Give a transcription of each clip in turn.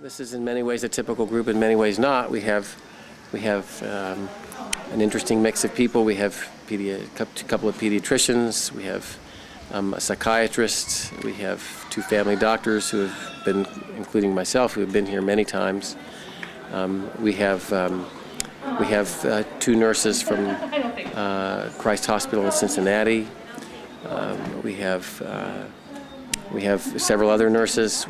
This is in many ways a typical group, in many ways not. We have an interesting mix of people. We have a couple of pediatricians. We have a psychiatrist. We have two family doctors who have been, including myself, who have been here many times. We have two nurses from Christ Hospital in Cincinnati. We have several other nurses.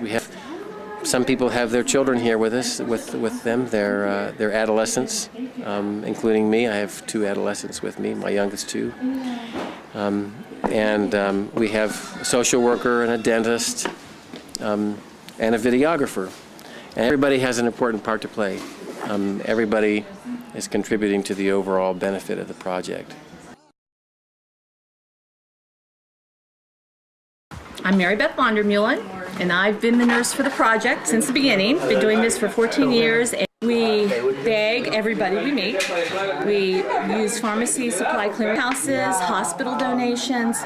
Some people have their children here with us, with them, their adolescents, including me. I have two adolescents with me, my youngest two. We have a social worker and a dentist and a videographer. And everybody has an important part to play. Everybody is contributing to the overall benefit of the project. I'm Mary Beth Vondermeulen, and I've been the nurse for the project since the beginning. Been doing this for 14 years. And we bag everybody we meet. We use pharmacy supply clearinghouses, hospital donations.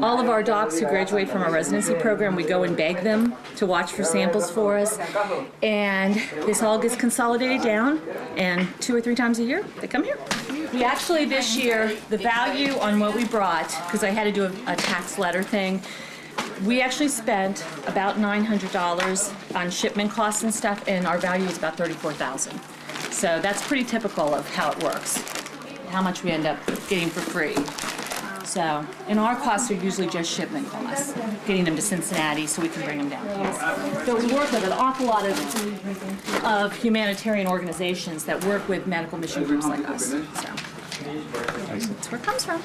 All of our docs who graduate from our residency program, we go and beg them to watch for samples for us. And this all gets consolidated down, and 2 or 3 times a year, they come here. We actually, this year, the value on what we brought, because I had to do a tax letter thing, we actually spent about $900 on shipment costs and stuff, and our value is about $34,000. So that's pretty typical of how it works, how much we end up getting for free. So, and our costs are usually just shipment costs, getting them to Cincinnati so we can bring them down here. So we work with an awful lot of humanitarian organizations that work with medical mission groups like us. So that's where it comes from.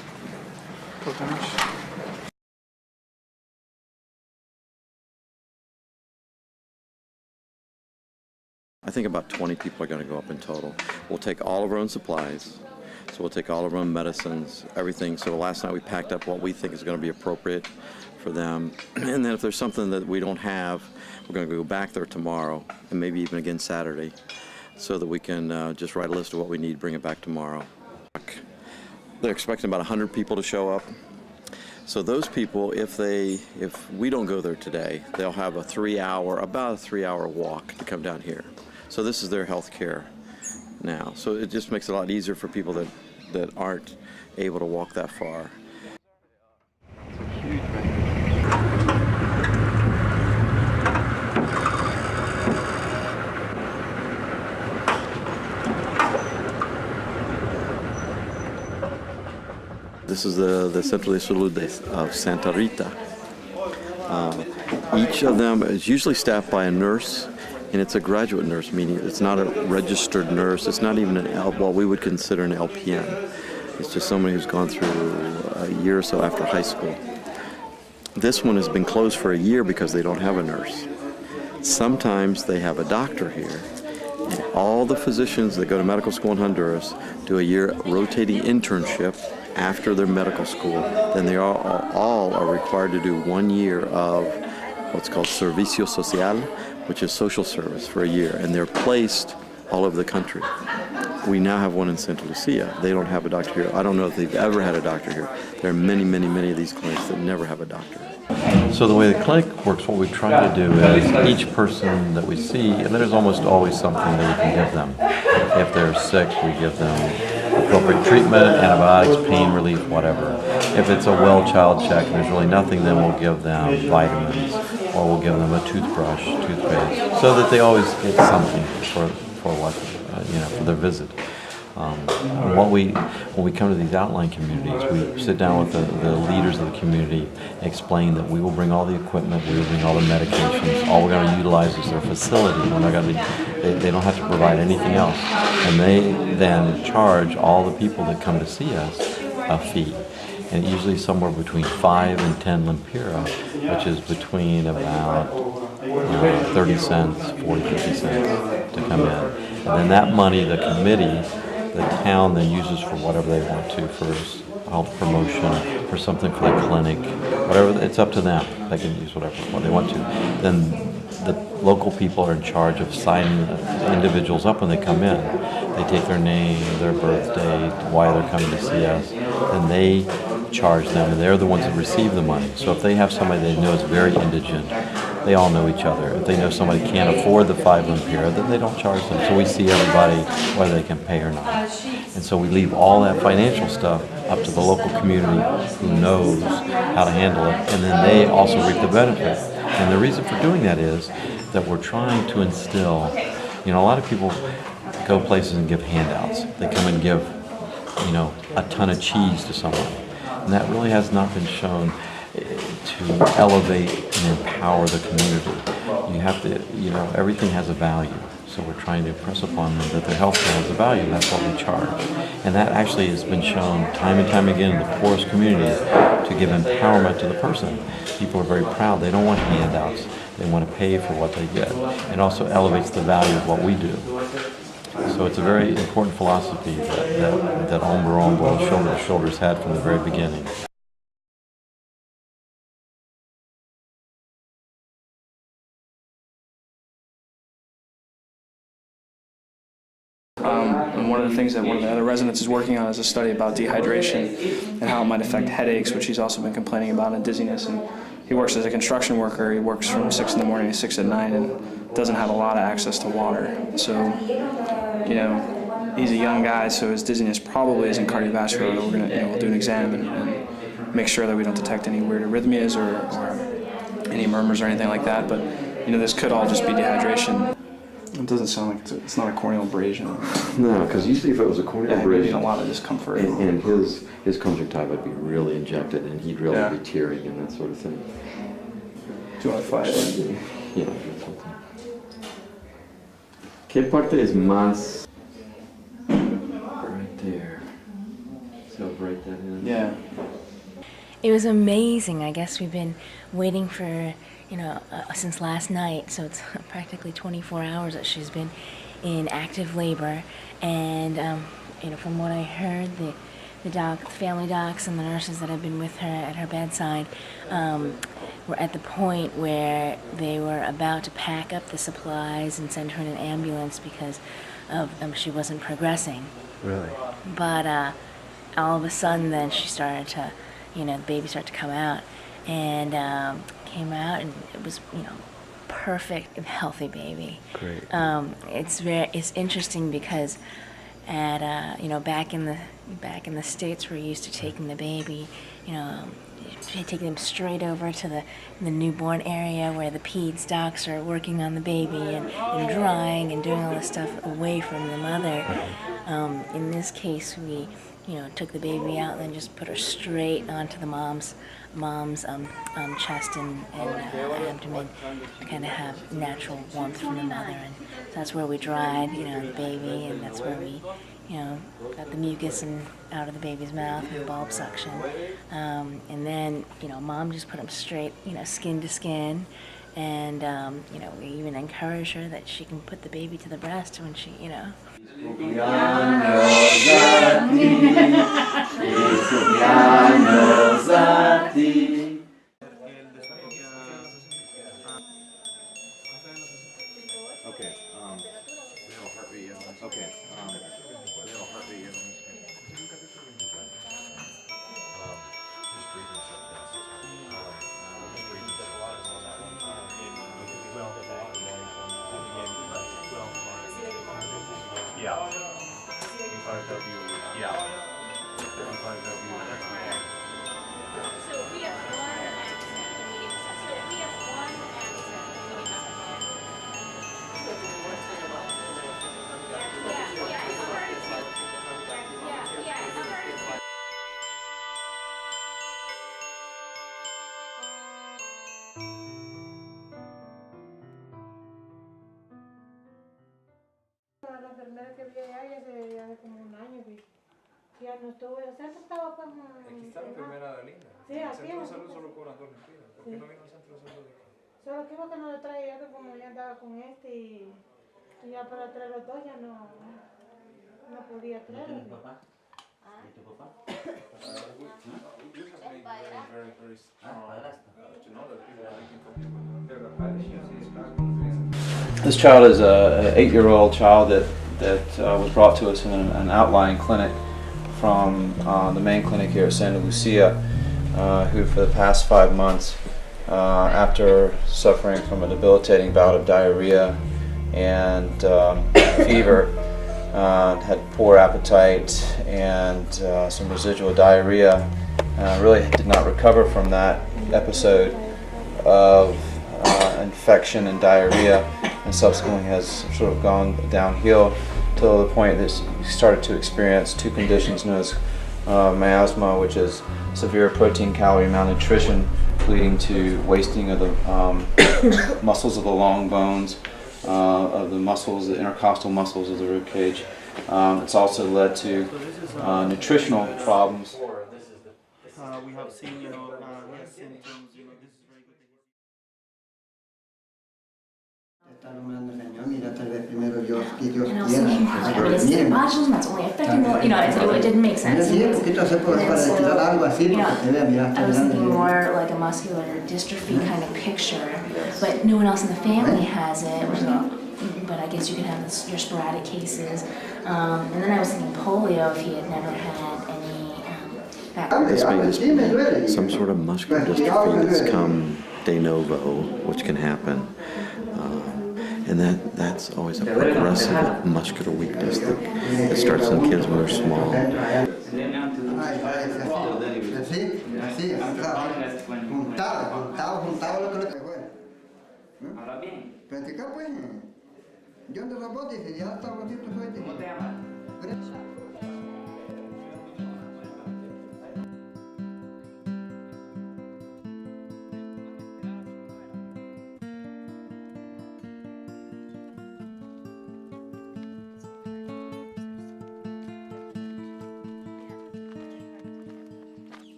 I think about 20 people are going to go up in total. We'll take all of our own supplies. So we'll take all of our own medicines, everything. So last night we packed up what we think is going to be appropriate for them. And then if there's something that we don't have, we're going to go back there tomorrow and maybe even again Saturday so that we can just write a list of what we need, bring it back tomorrow. They're expecting about 100 people to show up. So those people, if we don't go there today, they'll have about a 3-hour walk to come down here. So this is their health care now. So it just makes it a lot easier for people that aren't able to walk that far. This is the Centro de Salud of Santa Rita. Each of them is usually staffed by a nurse, and it's a graduate nurse, meaning it's not a registered nurse. It's not even what we would consider an LPN. It's just somebody who's gone through a year or so after high school. This one has been closed for a year because they don't have a nurse. Sometimes they have a doctor here. And all the physicians that go to medical school in Honduras do a year rotating internship after their medical school. Then they all are required to do 1 year of what's called Servicio Social, which is social service for a year, and they're placed all over the country. We now have one in Santa Lucia. They don't have a doctor here. I don't know if they've ever had a doctor here. There are many, many, many of these clinics that never have a doctor. So the way the clinic works, what we try to do is each person that we see, and there's almost always something that we can give them. If they're sick, we give them appropriate treatment, antibiotics, pain relief, whatever. If it's a well child check and there's really nothing, then we'll give them vitamins, or we'll give them a toothbrush, toothpaste, so that they always get something for for their visit. When we come to these outlying communities, we sit down with the leaders of the community, explain that we will bring all the equipment, we will bring all the medications. All we're going to utilize is their facility. We're not going to they don't have to provide anything else, and they then charge all the people that come to see us a fee. and usually somewhere between 5 and 10 lempira, which is between about 30 cents, 40, 50 cents to come in. And then that money, the committee, the town then uses for whatever they want to, for health promotion, for something for the clinic, whatever, it's up to them. They can use whatever they want to. Then the local people are in charge of signing the individuals up when they come in. They take their name, their birthday, why they're coming to see us, and they charge them, and they're the ones that receive the money. So if they have somebody they know is very indigent, they all know each other. If they know somebody can't afford the 5 lempira, then they don't charge them. So we see everybody whether they can pay or not. And so we leave all that financial stuff up to the local community who knows how to handle it, and then they also reap the benefit. And the reason for doing that is that we're trying to instill, a lot of people go places and give handouts. They come and give, a ton of cheese to someone. And that really has not been shown to elevate and empower the community. You have to, everything has a value. So we're trying to impress upon them that their health care has a value, and that's what we charge. And that actually has been shown time and time again in the poorest communities to give empowerment to the person. People are very proud. They don't want handouts. They want to pay for what they get. It also elevates the value of what we do. So it's a very important philosophy that Hombro, shoulder to shoulder, has had from the very beginning. And one of the things that one of the other residents is working on is a study about dehydration and how it might affect headaches, which he's also been complaining about, and dizziness. And he works as a construction worker. He works from 6 in the morning to 6 at night and doesn't have a lot of access to water. So, he's a young guy, so his dizziness probably isn't cardiovascular. We're gonna, we'll do an exam and make sure that we don't detect any weird arrhythmias or any murmurs or anything like that. But, this could all just be dehydration. It doesn't sound like it's not a corneal abrasion. No, because usually if it was a corneal abrasion, a lot of discomfort. And his conjunctiva would be really injected, and he'd really be tearing and that sort of thing. Do you want to fight it? Yeah, something. ¿Qué parte es más? Right there. So write that in. Yeah. It was amazing. I guess we've been waiting for, since last night, so it's practically 24 hours that she's been in active labor. And, from what I heard, the family docs and the nurses that have been with her at her bedside were at the point where they were about to pack up the supplies and send her in an ambulance because of she wasn't progressing. Really? But all of a sudden then she started to, the baby started to come out, and came out, and it was, perfect and healthy baby. Great. It's interesting because at back in the States, we're used to taking the baby, taking them straight over to the newborn area where the peds docs are working on the baby and drying and doing all this stuff away from the mother. In this case, we took the baby out and then just put her straight onto the mom's chest and abdomen to kind of have natural warmth from the mother. And so that's where we dried, the baby, and that's where we, got the mucus out of the baby's mouth and bulb suction. And then, mom just put them straight, skin to skin. And, we even encourage her that she can put the baby to the breast when she, La enfermera que vi allá ya hace como un año, Ya no estuvo, el centro estaba pues... Aquí está la enfermera Linda. Sí, El aquí. centro de salud solo cobran 2 lempiras. ¿Por qué no vino al centro de salud de aquí? Solo que iba que no lo traía, que como ya andaba con este y ya para traer los dos ya no podía traerlo. You have been very, very strong to know that people are looking for people. This child is a 8-year-old child that was brought to us in an outlying clinic from the main clinic here at Santa Lucia, who for the past 5 months, after suffering from a debilitating bout of diarrhea and fever, had poor appetite and some residual diarrhea, really did not recover from that episode of infection and diarrhea, and subsequently has sort of gone downhill till the point that he started to experience 2 conditions known as miasma, which is severe protein calorie malnutrition leading to wasting of the muscles of the long bones, of the muscles, the intercostal muscles of the rib cage. It's also led to nutritional problems. We have seen, he has symptoms, this is very good. And I was thinking, I mean, is it botulism that's only affecting the, it didn't make sense. And so, I was thinking more like a muscular dystrophy kind of picture, but no one else in the family has it, but I guess you can have your sporadic cases. And then I was thinking polio, if he had never had any This may just be some sort of muscular dystrophy that's come de novo, which can happen. And that's always a progressive muscular weakness that starts in kids when they're small.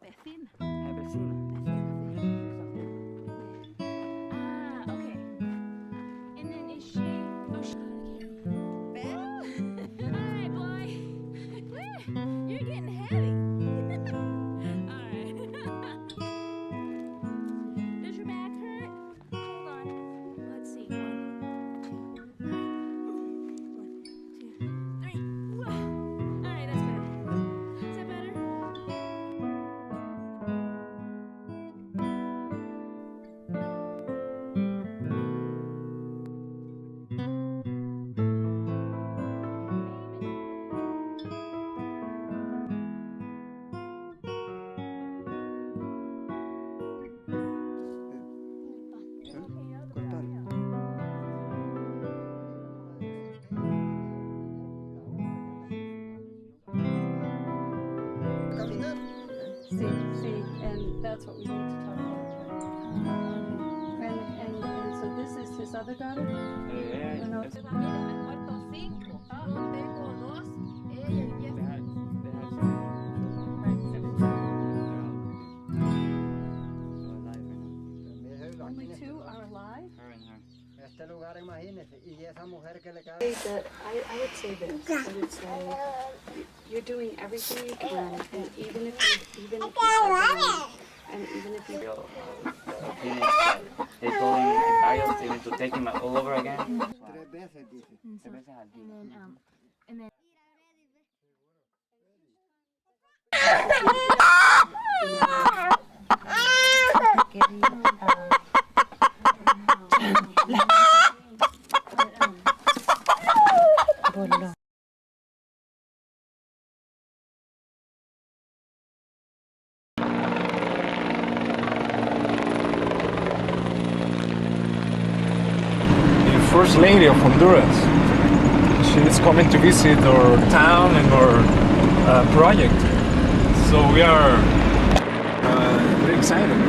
Vecina. vecina. Ah, okay. And then is she... Oh, she... All right, boy. You're getting heavy. All right. Does your back hurt? Hold on. Let's see. 1, 2, 1, 2, 3. All right, that's better. Is that better? See, and that's what we need to talk about. And so this is his other daughter? No. Only 2 are alive? I would say this. I would say you're doing everything you can, and even if you they told him I was to take him all over again. And then First Lady of Honduras. She is coming to visit our town and our project. So we are very exciting.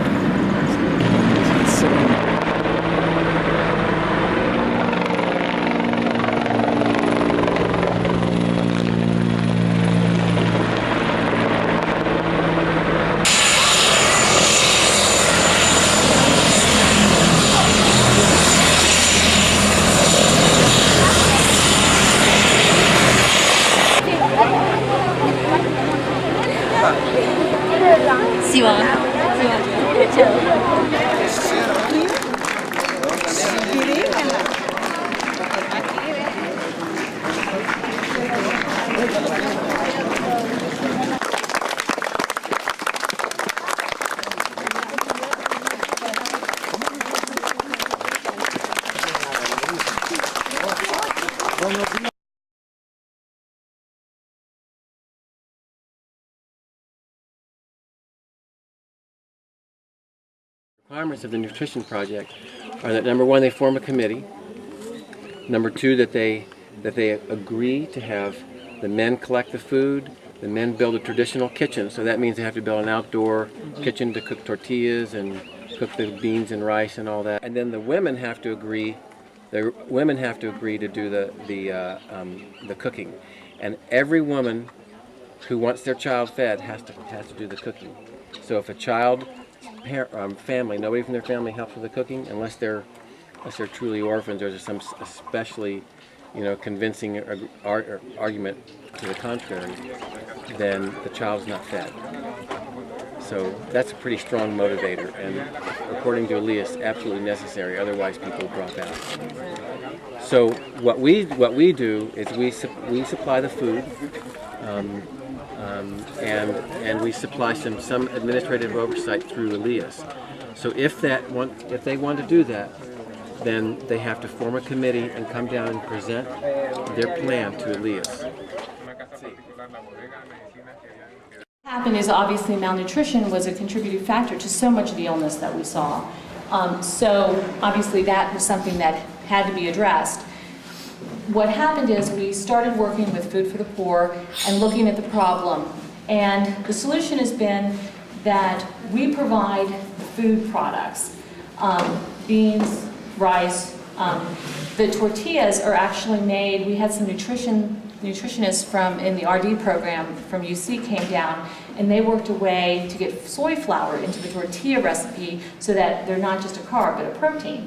Requirements of the nutrition project are that number one, they form a committee. Number two, that they agree to have the men collect the food, the men build a traditional kitchen. So that means they have to build an outdoor kitchen to cook tortillas and cook the beans and rice and all that. And then the women have to agree. The women have to agree to do the cooking, and every woman who wants their child fed has to do the cooking. So if a child family, nobody from their family helps with the cooking, unless they're truly orphans or there's some especially, convincing argument to the contrary, then the child's not fed. So that's a pretty strong motivator, and according to Elias, absolutely necessary. Otherwise, people drop out. So what we do is we supply the food. And we supply some administrative oversight through Elias. So if they want to do that, then they have to form a committee and come down and present their plan to Elias. What happened is obviously malnutrition was a contributing factor to so much of the illness that we saw. So obviously that was something that had to be addressed. What happened is we started working with Food for the Poor and looking at the problem. And the solution has been that we provide the food products, beans, rice. The tortillas are actually made. We had some nutritionists in the RD program from UC came down, and they worked a way to get soy flour into the tortilla recipe so that they're not just a carb but a protein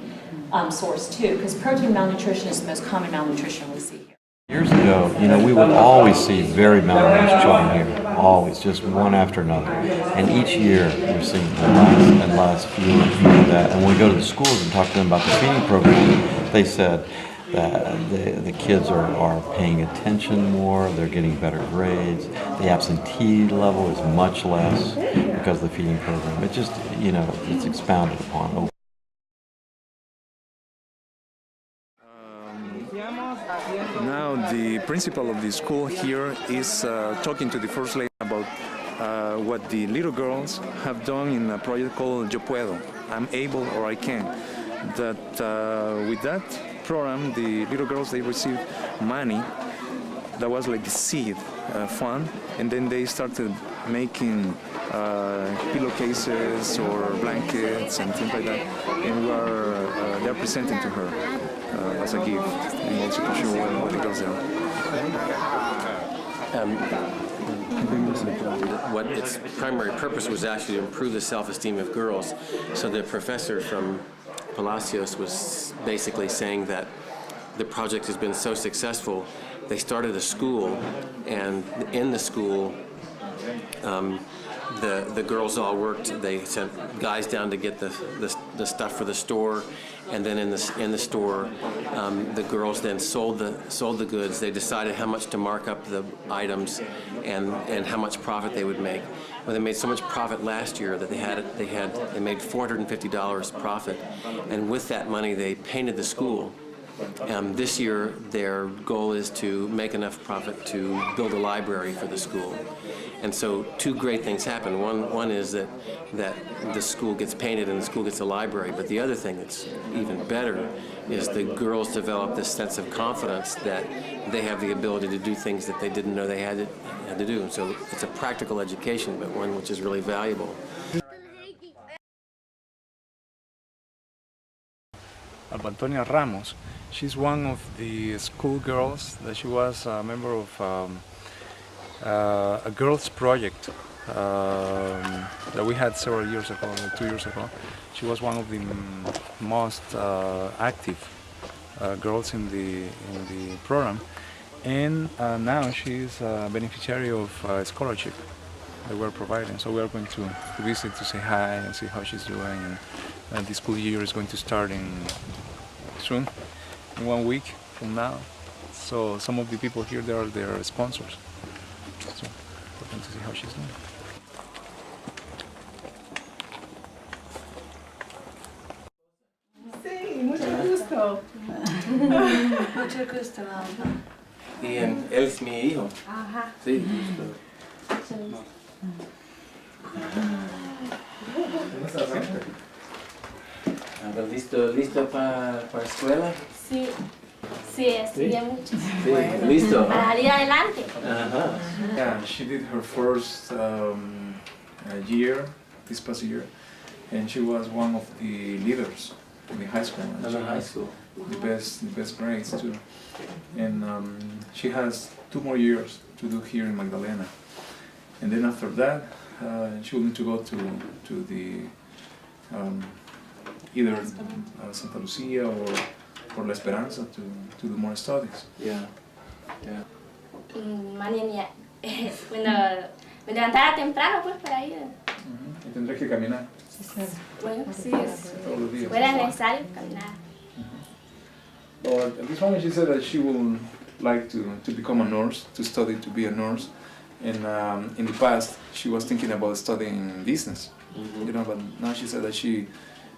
source too, because protein malnutrition is the most common malnutrition we see here. Years ago, we would always see very malnourished children here, always, just one after another. And each year we're seeing less and less, fewer and fewer of that. And when we go to the schools and talk to them about the feeding program, they said that the kids are paying attention more, they're getting better grades, the absentee level is much less because of the feeding program. It just, it's expounded upon. Now the principal of the school here is talking to the First Lady about what the little girls have done in a project called Yo Puedo, I'm able or I can. That with that program, the little girls, they received money that was like the seed fund, and then they started making pillowcases or blankets and things like that, and they're presenting to her as a gift, and also to show what it goes there. What its primary purpose was actually to improve the self-esteem of girls. So the professor from Palacios was basically saying that the project has been so successful, they started a school, and in the school, the girls all worked. They sent guys down to get the stuff for the store, and then in the store, the girls then sold the goods. They decided how much to mark up the items and how much profit they would make. Well, they made so much profit last year that they made $450 profit, and with that money they painted the school. This year, their goal is to make enough profit to build a library for the school. And so two great things happen. One is that the school gets painted and the school gets a library, but the other thing that's even better is the girls develop this sense of confidence that they have the ability to do things that they didn't know they had to do. And so it's a practical education, but one which is really valuable. Antonia Ramos. She's one of the schoolgirls that she was a member of a girls' project that we had several years ago, 2 years ago. She was one of the most active girls in the program, and now she's a beneficiary of a scholarship that we're providing. So we are going to visit to say hi and see how she's doing. And the school year is going to start soon, in 1 week from now. So some of the people here, they are their sponsors. So we're going to see how she's doing. Sí, mucho gusto. Mucho gusto, mamá. Y él es mi hijo. Ajá. Sí. ¿Listo para la escuela? Sí, sí, estudié mucho. Sí, listo. Para salir adelante. Yeah, she did her first year, this past year, and she was one of the leaders in the high school. The best grades too. And she has 2 more years to do here in Magdalena. And then after that, she will need to go to the either Santa Lucia or La Esperanza to do more studies. Yeah. Yeah. Mañana, me levantaba temprano pues para ir. Y tendré que caminar. Bueno, sí, Todos los días. fuera necesario caminar. But at this moment she said that she would like to become a nurse, to study to be a nurse. And in the past, she was thinking about studying business, you know. But now she said that she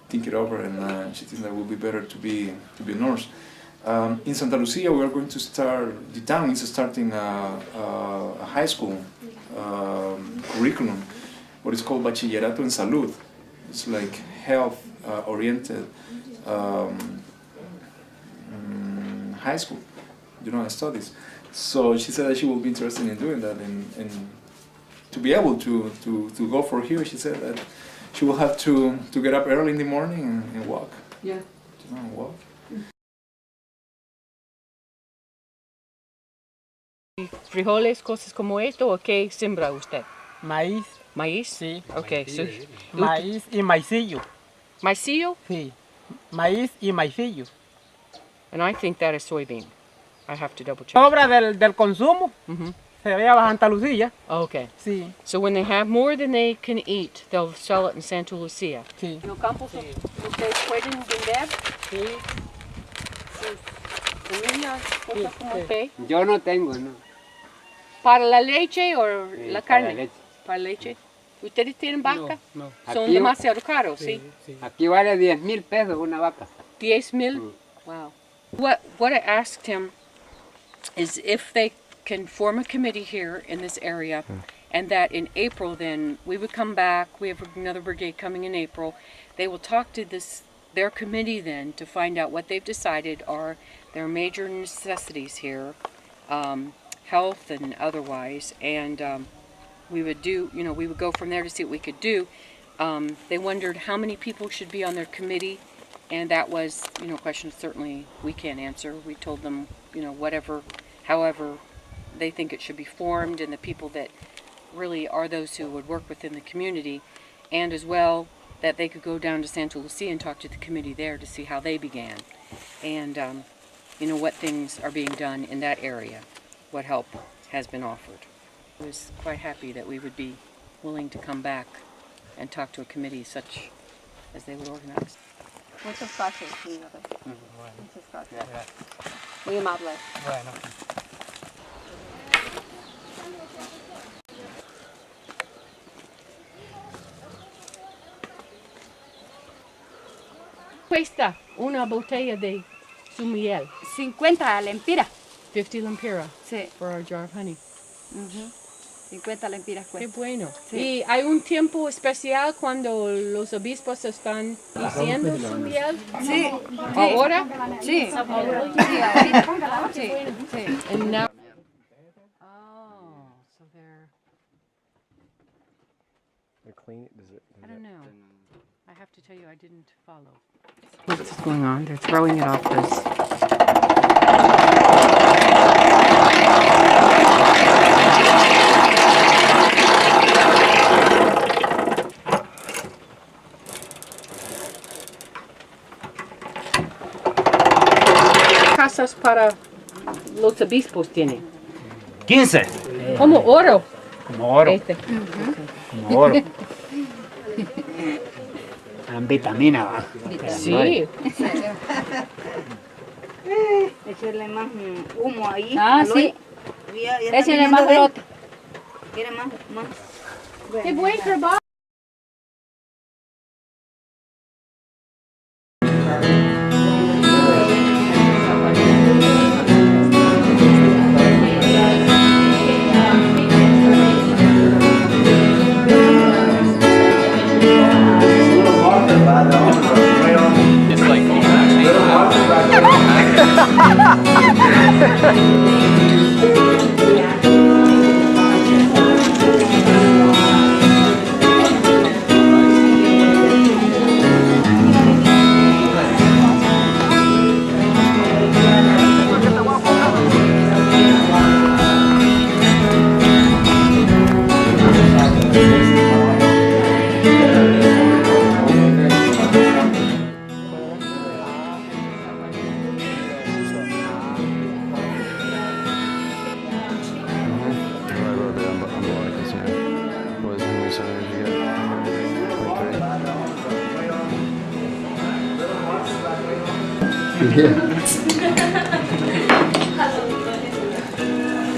think it over, and she thinks that it would be better to be a nurse. In Santa Lucia, we are going to start. The town is starting a high school curriculum, what is called Bachillerato en Salud. It's like health oriented high school, you know, studies. So she said that she will be interested in doing that, and to be able to go for here, she said that she will have to get up early in the morning and walk. Yeah. You know, walk. ¿Frijoles, cosas como esto, o qué siembra usted? Maíz. ¿Maíz? Sí. Ok. So, Maíz y maicillo. ¿Maicillo? Sí. Maíz y maicillo. And I think that is soybean. I have to double check. Obra del consumo. Se ve a Santa Lucía. Okay. Sí. So when they have more than they can eat, they'll sell it in Santa Lucia. Sí. ¿Los campos ustedes pueden vender? Sí. ¿Semillas, cosas como usted? Yo no tengo, no. ¿Para la leche o la carne? Para leche. Para leche. ¿Ustedes tienen vaca? No. Son Aquí, demasiado caros, ¿sí? Aquí vale 10,000 pesos una vaca. 10,000? Wow. What I asked him is if they can form a committee here in this area, and that in April then we would come back. We have another brigade coming in April. They will talk to their committee then to find out what they've decided are their major necessities here, health and otherwise, and we would we would go from there to see what we could do. They wondered how many people should be on their committee, and that was, a question certainly we can't answer. We told them, however they think it should be formed, and the people that really are those who would work within the community, and as well that they could go down to Santa Lucia and talk to the committee there to see how they began, and what things are being done in that area, what help has been offered. I was quite happy that we would be willing to come back and talk to a committee such as they would organize. Muchas gracias, señora. Muchas gracias. Muy amable. Bueno. Cuesta una botella de su miel. 50 lempiras. 50 lempiras. Sí. For our jar of honey. 50 lempiras Qué cuesta. bueno. Sí. ¿Y hay un tiempo especial cuando los obispos están diciendo su miel? Sí. ¿Ahora? Sí. Sí, ahorita. Sí. Sí. And now. So they're They're clean. I don't know. I have to tell you, I didn't follow. What's going on? They're throwing it off this. Casas para los obispos tiene. 15. Como oro. Como oro. Este. Como oro. Vitamina, va. Sí. Echarle más humo ahí. Ah, sí. Échale más pelota. ¿Quiere más? Qué buen trabajo.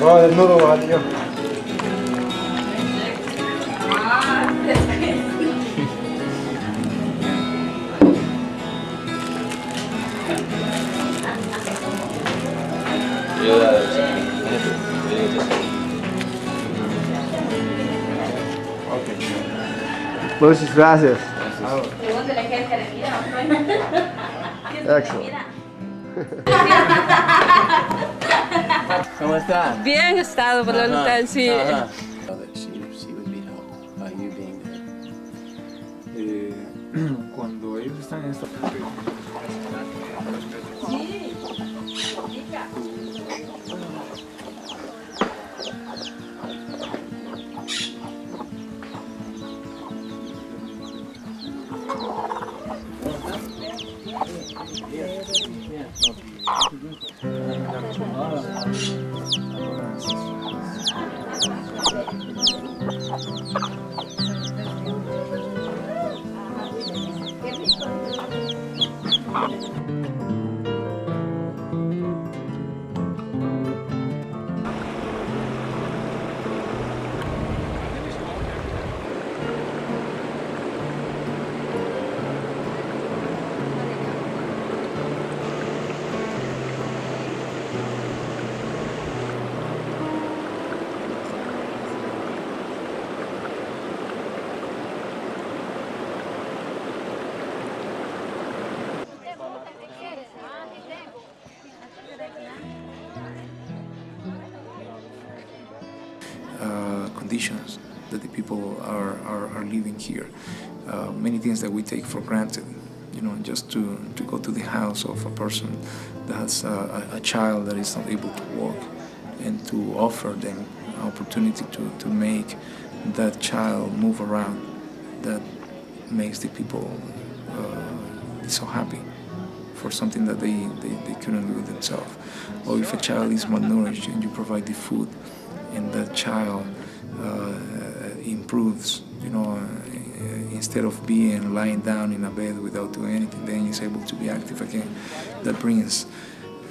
Oh, desnudo, bajadillo. Muchas gracias. Excellent. ¿Cómo está? Bien estado por la luta, sí. She would be helped by you being there. Cuando ellos están en esta... Conditions that the people are living here. Many things that we take for granted, you know, just to go to the house of a person that has a child that is not able to walk and to offer them an opportunity to make that child move around, that makes the people so happy for something that they couldn't do themselves. Or if a child is malnourished and you provide the food and that child improves, you know, instead of being lying down in a bed without doing anything, then he's able to be active again. That brings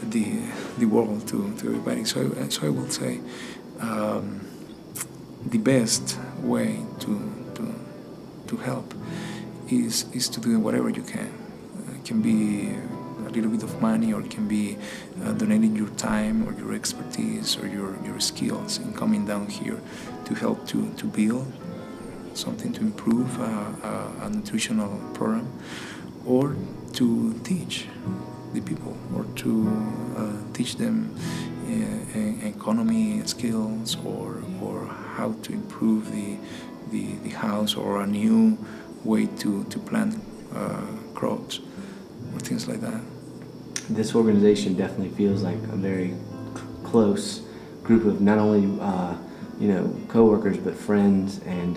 the world to everybody. So I will say the best way to help is to do whatever you can. It can be a little bit of money, or it can be donating your time or your expertise or your skills in coming down here to help to build something, to improve a nutritional program, or to teach the people, or to teach them economy skills, or how to improve the house, or a new way to plant crowds or things like that. This organization definitely feels like a very close group of not only co-workers but friends, and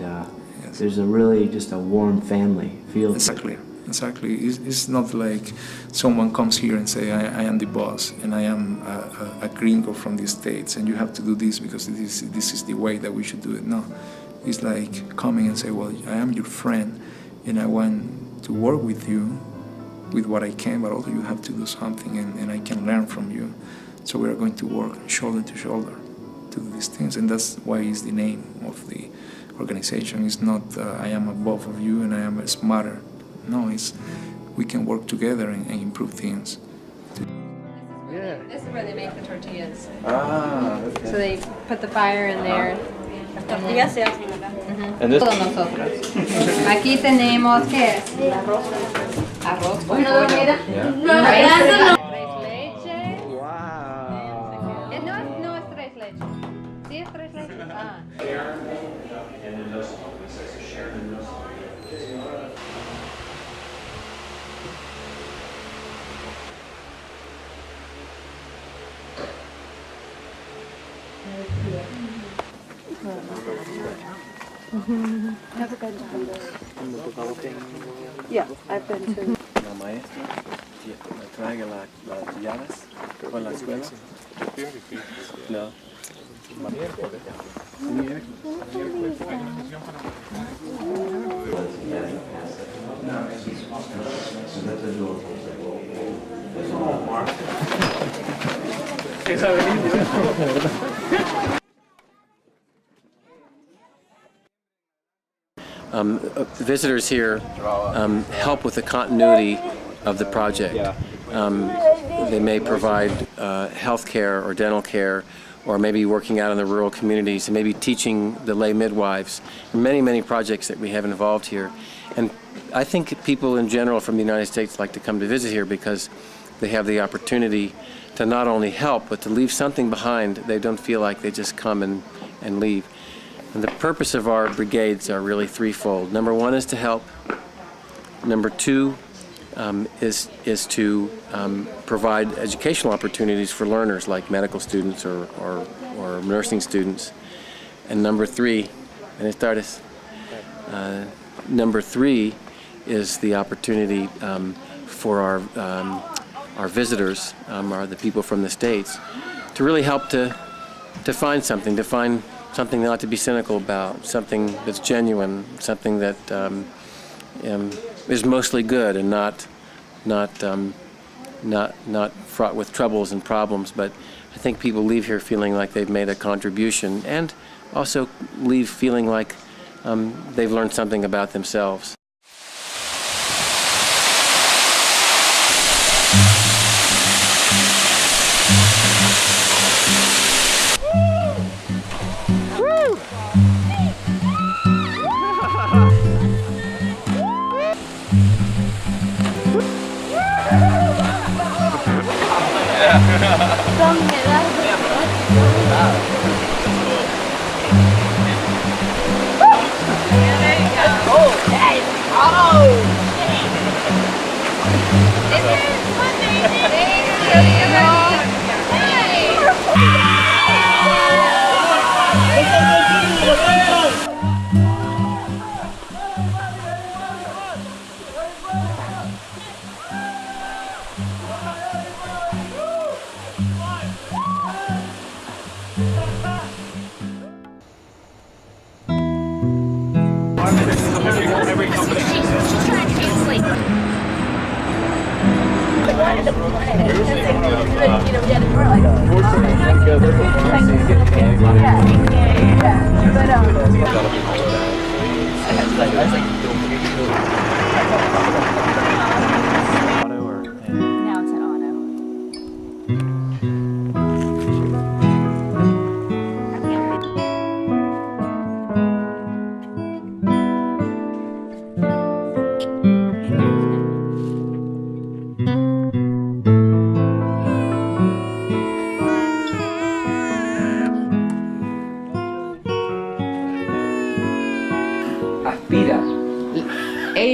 Yes. there's a really just a warm family feel. Exactly. It's not like someone comes here and say, I am the boss and I am a gringo from the States and you have to do this because this is the way that we should do it. No, it's like coming and say, well, I am your friend and I want to work with you with what I can, but also you have to do something and I can learn from you. So we are going to work shoulder to shoulder to do these things, and that's why it's the name of the organization. It's not I am above of you and I am smarter. No, it's we can work together and improve things. Yeah. This is where they make the tortillas. Ah, okay. So they put the fire in there. Tortillas se hacen acá. And this- Todos nosotros. Aquí tenemos, ¿qué es? Arroz con pollo. Yeah. Tres leche. Wow. No es tres leche. ¿Sí es tres leche? Ah. Never been to Honduras. Yeah, I've been to. La maestra me traiga las llaves con la escuela. No. Visitors here help with the continuity of the project. They may provide health care or dental care, or maybe working out in the rural communities, and maybe teaching the lay midwives. Many, many projects that we have involved here. And I think people in general from the United States like to come to visit here because they have the opportunity to not only help, but to leave something behind. They don't feel like they just come and leave. And the purpose of our brigades are really threefold. Number one is to help. Number two is to provide educational opportunities for learners like medical students or nursing students. And number three, number three is the opportunity for our visitors, the people from the States, to really help to find something, something not to be cynical about, something that's genuine, something that is mostly good and not fraught with troubles and problems. But I think people leave here feeling like they've made a contribution, and also leave feeling like they've learned something about themselves. Every company.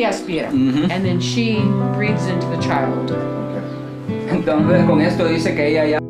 ella aspira, and then she breathes into the child. Entonces con esto dice que ella ya